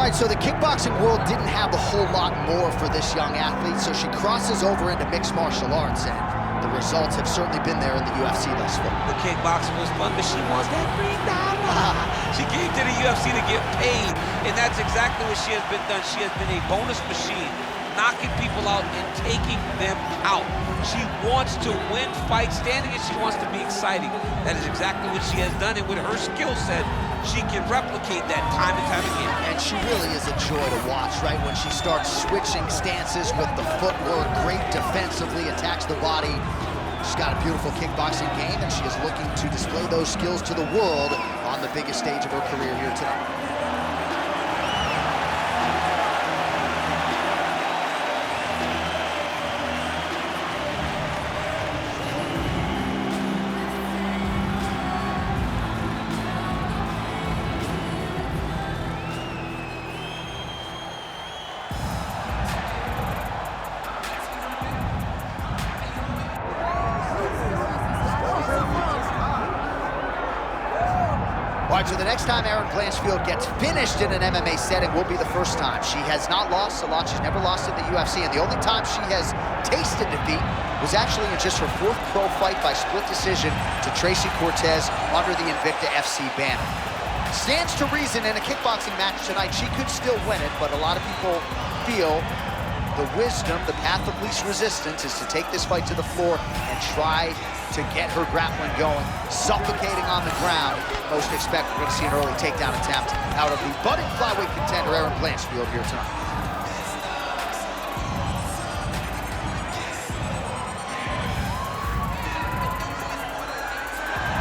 All right, so the kickboxing world didn't have a whole lot more for this young athlete, so she crosses over into mixed martial arts, and the results have certainly been there in the UFC thus far. The kickboxing was fun, but she wants that $3. She came to the UFC to get paid, and that's exactly what she has been done. She has been a bonus machine, knocking people out and taking them out. She wants to win fights standing, and she wants to be exciting. That is exactly what she has done, and with her skill set, she can replicate that time and time again. And she really is a joy to watch, right? When she starts switching stances with the footwork, great defensively, attacks the body. She's got a beautiful kickboxing game, and she is looking to display those skills to the world on the biggest stage of her career here tonight. All right, so the next time Erin Blanchfield gets finished in an MMA setting will be the first time. She has not lost a lot. She's never lost in the UFC, and the only time she has tasted defeat was actually in just her 4th pro fight by split decision to Tracy Cortez under the Invicta FC banner. Stands to reason in a kickboxing match tonight, she could still win it, but a lot of people feel the wisdom, the path of least resistance is to take this fight to the floor and try to get her grappling going, suffocating on the ground. Most expect we're going to see an early takedown attempt out of the budding flyweight contender Erin Blanchfield here tonight.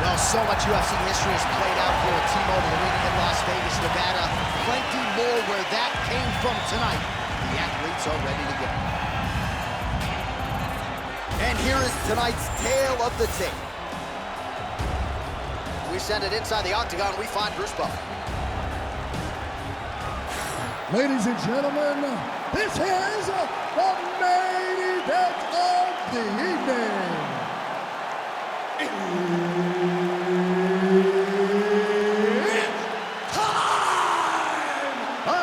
Well, so much UFC history has played out here at T-Mobile Arena in Las Vegas, Nevada. Plenty more where that came from tonight. The athletes are ready to go. And here is tonight's tale of the tape. We send it inside the octagon. We find Bruce Buffer. Ladies and gentlemen, this is the main event of the evening. It's time! 5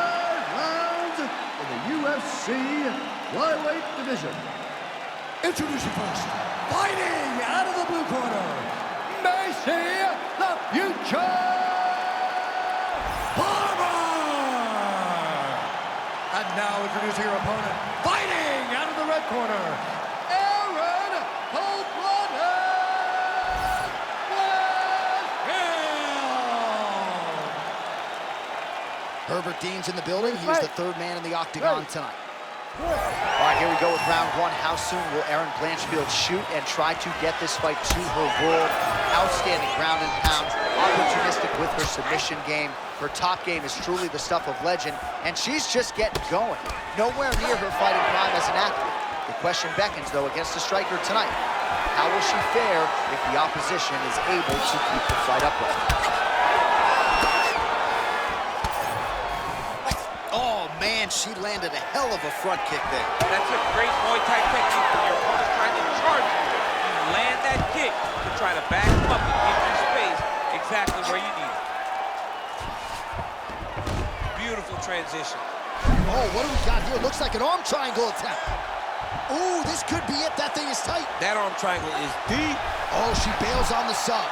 rounds in the UFC flyweight division. Introducing first, fighting out of the blue corner, Maycee the Future Barber! And now introducing her opponent, fighting out of the red corner, Erin Blanchfield! Herbert Dean's in the building. He's the 3rd man in the octagon tonight. All right, here we go with round 1. How soon will Erin Blanchfield shoot and try to get this fight to her world? Outstanding ground and pound, opportunistic with her submission game. Her top game is truly the stuff of legend, and she's just getting going. Nowhere near her fighting prime as an athlete. The question beckons, though, against the striker tonight. How will she fare if the opposition is able to keep the fight upright? Man, she landed a hell of a front kick there. That's a great Muay Thai technique when your opponent's trying to charge you. You land that kick to try to back them up and give you space exactly where you need it. Beautiful transition. Oh, what do we got here? Looks like an arm triangle attempt. Ooh, this could be it. That thing is tight. That arm triangle is deep. Oh, she bails on the sub.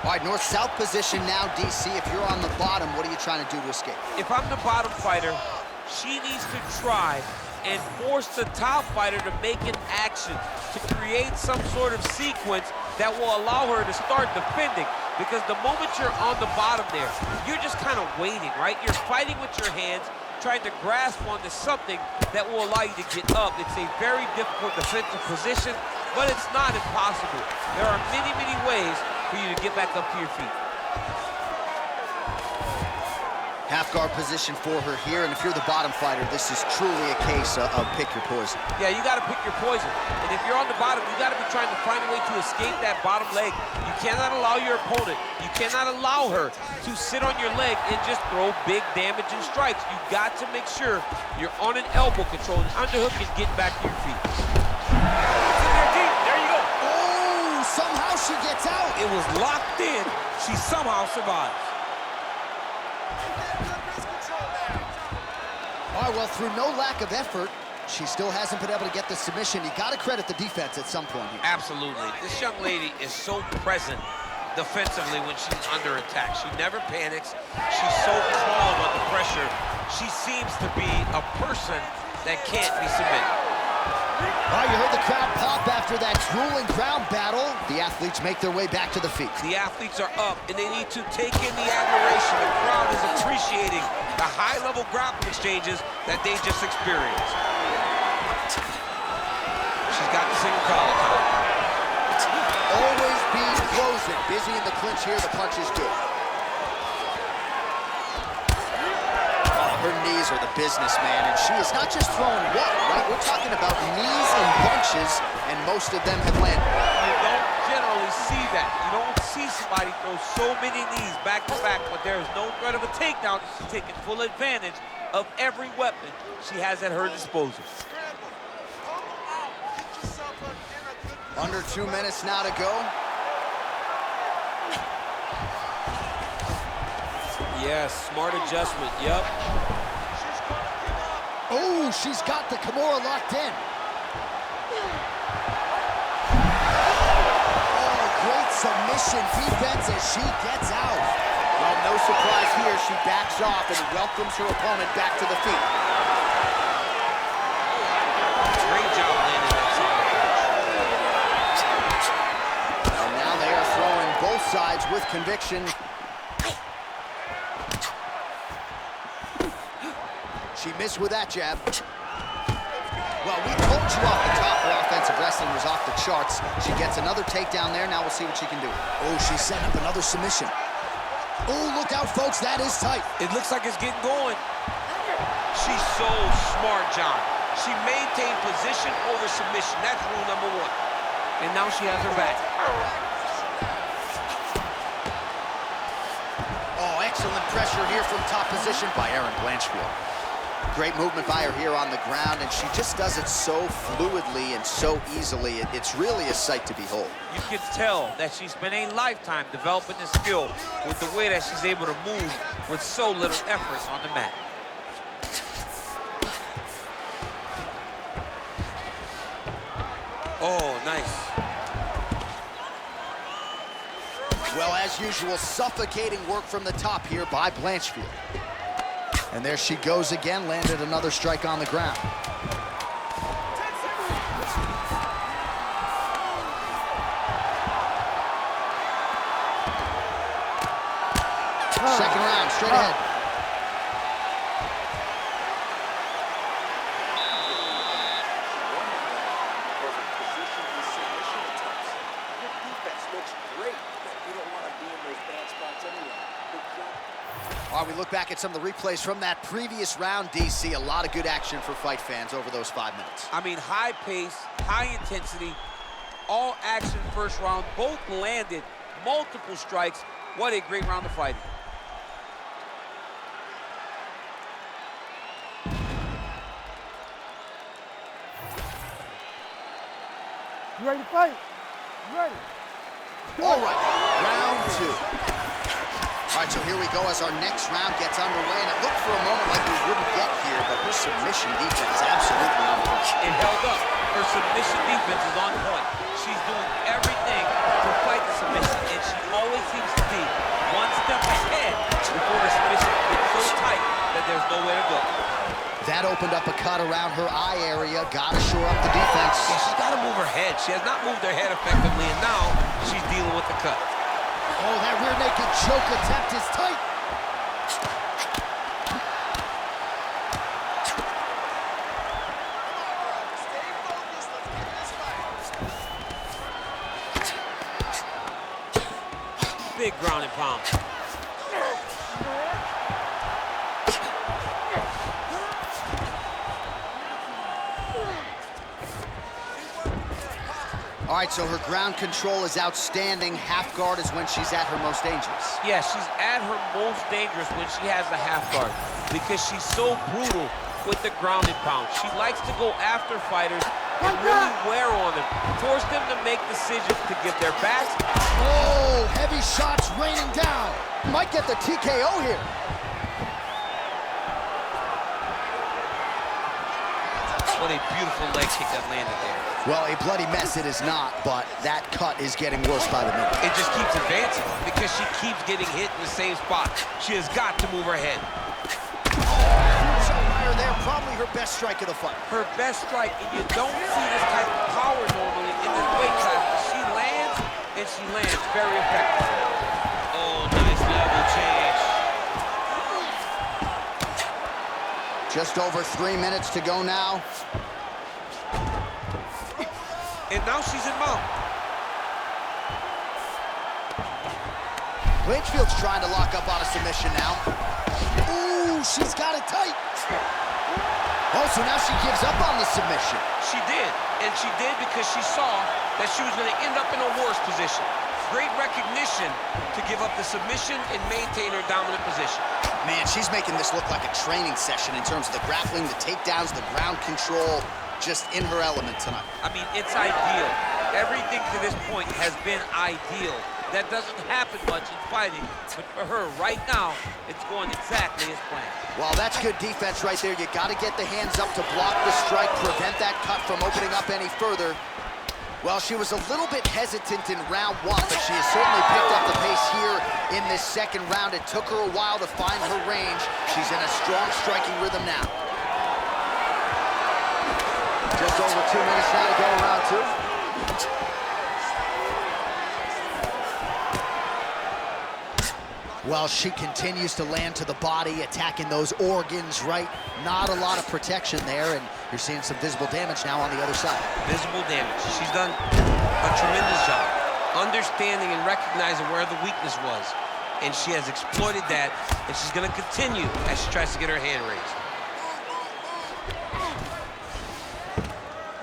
All right, north-south position now, DC. If you're on the bottom, what are you trying to do to escape? If I'm the bottom fighter, she needs to try and force the top fighter to make an action, to create some sort of sequence that will allow her to start defending. Because the moment you're on the bottom there, you're just kind of waiting, right? You're fighting with your hands, trying to grasp onto something that will allow you to get up. It's a very difficult defensive position, but it's not impossible. There are many, many ways for you to get back up to your feet. Half guard position for her here, and if you're the bottom fighter, this is truly a case of pick your poison. Yeah, you gotta pick your poison. And if you're on the bottom, you gotta be trying to find a way to escape that bottom leg. You cannot allow your opponent, you cannot allow her to sit on your leg and just throw big damaging strikes. You got to make sure you're on an elbow control, an underhook, and getting back to your feet. There you go. Oh, somehow she gets It was locked in. She somehow survives. All right, well, through no lack of effort, she still hasn't been able to get the submission. You got to credit the defense at some point here. Absolutely. This young lady is so present defensively when she's under attack. She never panics. She's so calm under pressure. She seems to be a person that can't be submitted. Oh, you heard the crowd pop after that grueling ground battle. The athletes make their way back to the feet. The athletes are up, and they need to take in the admiration. The crowd is appreciating the high-level grappling exchanges that they just experienced. She's got the single collar time. Always be closing. Busy in the clinch here. The punch is good. Her knees are the business, man, and she is not just throwing one, right? We're talking about knees and punches, and most of them have landed. You don't generally see that. You don't see somebody throw so many knees back to back, but there is no threat of a takedown. She's taking full advantage of every weapon she has at her disposal. Under 2 minutes now to go. Yes, smart adjustment, yep. Oh, she's got the Kimura locked in. Oh, great submission defense as she gets out. Well, no surprise here. She backs off and welcomes her opponent back to the feet. Great job landing that solid punch. And now they are throwing both sides with conviction. She missed with that jab. Well, we told you off the top her offensive wrestling was off the charts. She gets another takedown there. Now we'll see what she can do. Oh, she's setting up another submission. Oh, look out, folks. That is tight. It looks like it's getting going. She's so smart, John. She maintained position over submission. That's rule number one. And now she has her back. Oh, excellent pressure here from top position by Erin Blanchfield. Great movement by her here on the ground, and she just does it so fluidly and so easily. It's really a sight to behold. You can tell that she spent a lifetime developing this skill with the way that she's able to move with so little effort on the mat. Oh, nice. Well, as usual, suffocating work from the top here by Blanchfield. And there she goes again, landed another strike on the ground. Second round, straight ahead. While we look back at some of the replays from that previous round, DC, a lot of good action for fight fans over those 5 minutes. I mean, high pace, high intensity, all action first round. Both landed multiple strikes. What a great round of fighting. You ready to fight? You ready? All right, round two. All right, so here we go as our next round gets underway, and it looked for a moment like we wouldn't get here, but her submission defense absolutely on point. It held up. Her submission defense is on point. She's doing everything to fight the submission, and she always seems to be one step ahead before the submission gets so tight that there's nowhere to go. That opened up a cut around her eye area. Got to shore up the defense. Yeah, she's got to move her head. She has not moved her head effectively, and now she's dealing with the cut. Oh, that rear naked choke attempt is tight. Big ground and pound. All right, so her ground control is outstanding. Half guard is when she's at her most dangerous. Yeah, she's at her most dangerous when she has the half guard because she's so brutal with the ground and pound. She likes to go after fighters and really wear on them. Force them to make decisions to give their backs. Oh, heavy shots raining down. Might get the TKO here. What a beautiful leg kick that landed there. Well, a bloody mess it is not, but that cut is getting worse by the minute. It just keeps advancing because she keeps getting hit in the same spot. She has got to move her head. Fire there, probably her best strike of the fight. Her best strike, and you don't see this type of power normally in this weight class. She lands, and she lands very effectively. Oh, nice level change. Just over 3 minutes to go now. And now she's in mount. Blanchfield's trying to lock up on a submission now. Ooh, she's got it tight. Oh, so now she gives up on the submission. She did, and she did because she saw that she was going to end up in a worse position. Great recognition to give up the submission and maintain her dominant position. Man, she's making this look like a training session in terms of the grappling, the takedowns, the ground control, just in her element tonight. I mean, it's ideal. Everything to this point has been ideal. That doesn't happen much in fighting, but for her right now, it's going exactly as planned. Well, that's good defense right there. You got to get the hands up to block the strike, prevent that cut from opening up any further. Well, she was a little bit hesitant in round one, but she has certainly picked up the pace here in this second round. It took her a while to find her range. She's in a strong striking rhythm now. Just over 2 minutes now to go in round two. Well, she continues to land to the body, attacking those organs, right? Not a lot of protection there, and you're seeing some visible damage now on the other side. Visible damage. She's done a tremendous job understanding and recognizing where the weakness was, and she has exploited that, and she's going to continue as she tries to get her hand raised.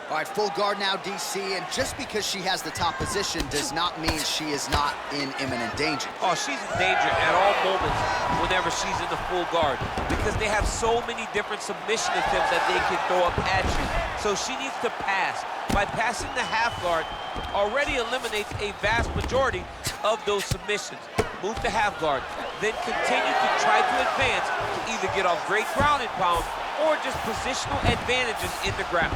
All right, full guard now, DC, and just because she has the top position does not mean she is not in imminent danger. Oh, she's in danger at all moments whenever she's in the full guard because they have so many different submission attempts that they can throw up at you. So she needs to pass. By passing the half guard, already eliminates a vast majority of those submissions. Move to half guard, then continue to try to advance to either get off great ground and pound or just positional advantages in the ground.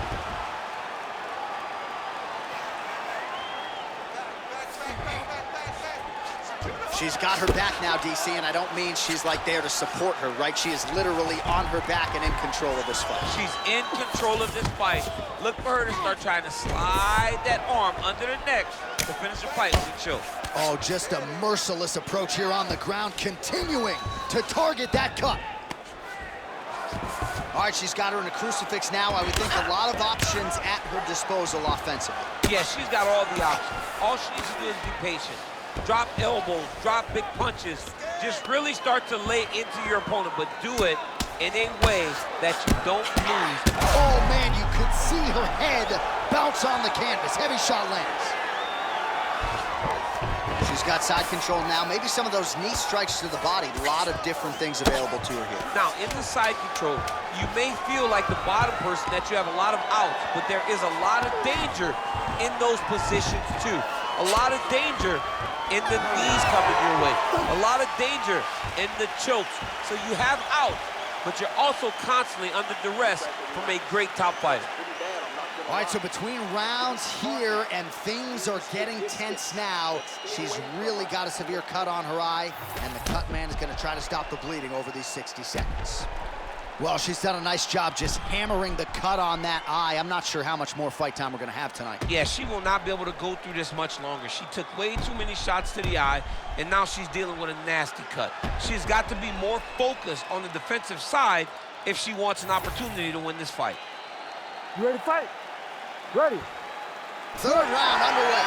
She's got her back now, DC, and I don't mean she's like there to support her, right? She is literally on her back and in control of this fight. She's in control of this fight. Look for her to start trying to slide that arm under the neck to finish the fight with a choke. Oh, just a merciless approach here on the ground, continuing to target that cut. All right, she's got her in a crucifix now. I would think a lot of options at her disposal offensively. Yeah, she's got all the options. All she needs to do is be patient. Drop elbows, drop big punches. Just really start to lay into your opponent, but do it in a way that you don't lose. Oh, man, you could see her head bounce on the canvas. Heavy shot lands. She's got side control now. Maybe some of those knee strikes to the body. A lot of different things available to her here. Now, in the side control, you may feel like the bottom person that you have a lot of outs, but there is a lot of danger in those positions, too. A lot of danger in the knees coming your way. A lot of danger in the chokes. So you have out, but you're also constantly under duress from a great top fighter. All right, so between rounds here and things are getting tense now. She's really got a severe cut on her eye, and the cut man is going to try to stop the bleeding over these 60 seconds. Well, she's done a nice job just hammering the cut on that eye. I'm not sure how much more fight time we're going to have tonight. Yeah, she will not be able to go through this much longer. She took way too many shots to the eye, and now she's dealing with a nasty cut. She's got to be more focused on the defensive side if she wants an opportunity to win this fight. You ready to fight? Ready. Third round underway.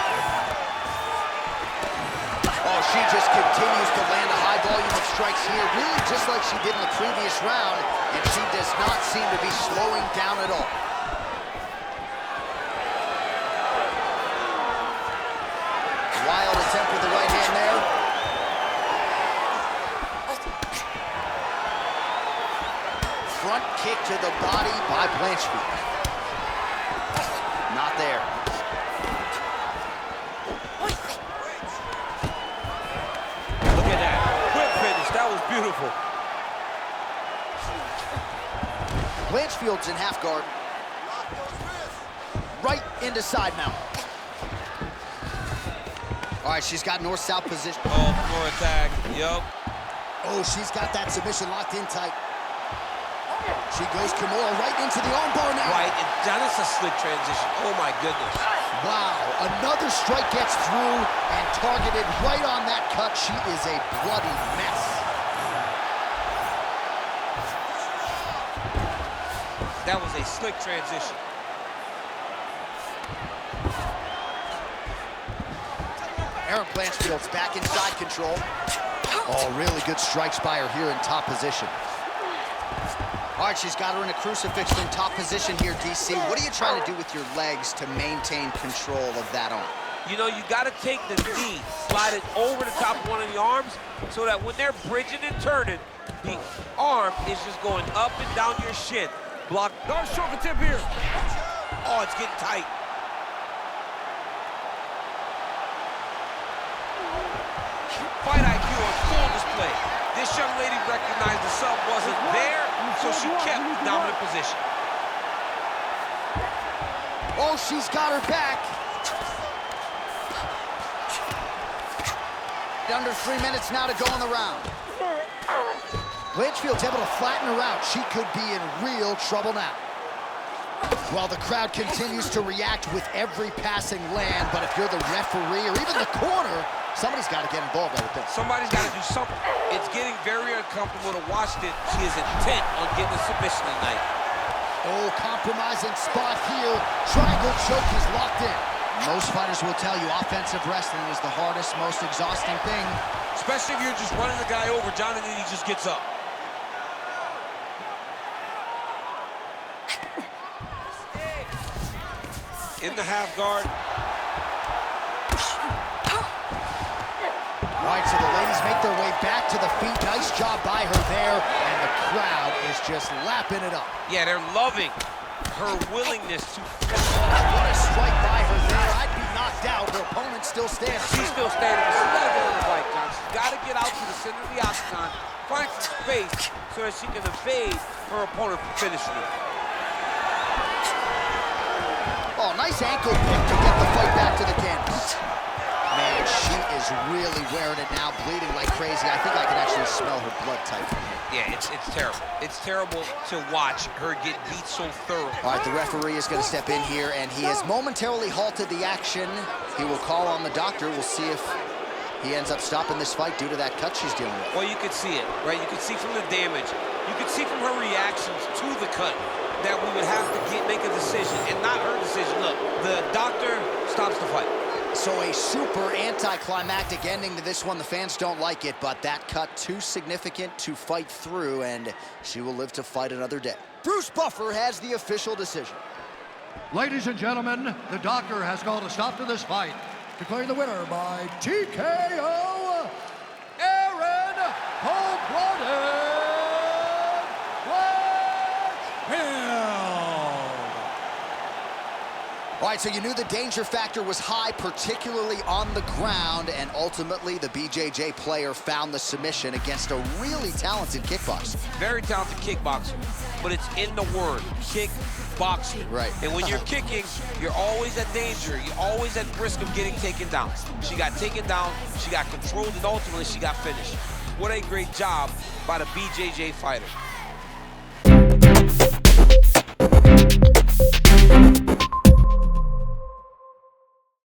Oh, she just continues to land a high volume of strikes here, really just like she did in the previous round, and she does not seem to be slowing down at all. Wild attempt with the right hand there. Front kick to the body by Blanchfield. there. Look at that. Quick finish. That was beautiful. Blanchfield's in half guard. Right into side mount. All right, she's got north-south position. Oh, floor attack. Yup. Oh, she's got that submission locked in tight. She goes Kimura right into the armbar now. Right, and that is a slick transition. Oh, my goodness. Wow, another strike gets through and targeted right on that cut. She is a bloody mess. That was a slick transition. Erin Blanchfield's back inside control. Oh, really good strikes by her here in top position. All right, she's got her in a crucifix in top position here, DC. What are you trying to do with your legs to maintain control of that arm? You know, you got to take the knee, slide it over the top of one of the arms so that when they're bridging and turning, the arm is just going up and down your shin. Block. Guard shoulder tip here. Oh, it's getting tight. Fight IQ on full display. This young lady recognized the sub wasn't there, so she kept dominant position. Oh, she's got her back. Under 3 minutes now to go in the round. Blanchfield's able to flatten her out. She could be in real trouble now. While the crowd continues to react with every passing land, but if you're the referee or even the corner, somebody's got to get involved, I would think. Somebody's got to do something. It's getting very uncomfortable to watch it. She is intent on getting a submission tonight. Oh, compromising spot here. Triangle choke is locked in. Most fighters will tell you offensive wrestling is the hardest, most exhausting thing. Especially if you're just running the guy over, John, and then he just gets up. In the half guard. All right, so the ladies make their way back to the feet. Nice job by her there, and the crowd is just lapping it up. Yeah, they're loving her willingness to... What a strike by her there. I'd be knocked out. Her opponent's still standing. She's still standing, but she's got to get on the fight, John. She's got to get out to the center of the octagon, find some space so that she can evade her opponent from finishing it. Oh, nice ankle pick to get the fight back to the canvas. Man, she is really wearing it now, bleeding like crazy. I think I can actually smell her blood type from here. Yeah, it's terrible. It's terrible to watch her get beat so thoroughly. All right, the referee is going to step in here, and he has momentarily halted the action. He will call on the doctor. We'll see if he ends up stopping this fight due to that cut she's dealing with. Well, you could see it, right? You could see from the damage. You could see from her reactions to the cut that we would have to make a decision, and not her decision. Look, the doctor stops the fight. So a super anticlimactic ending to this one. The fans don't like it, but that cut too significant to fight through, and she will live to fight another day. Bruce Buffer has the official decision. Ladies and gentlemen, the doctor has called a stop to this fight, declaring the winner by TKO, Erin Blanchfield. All right, so you knew the danger factor was high, particularly on the ground, and ultimately the BJJ player found the submission against a really talented kickboxer. Very talented kickboxer, but it's in the word, kickboxer. Right. And when you're kicking, you're always at danger. You're always at risk of getting taken down. She got taken down, she got controlled, and ultimately she got finished. What a great job by the BJJ fighter.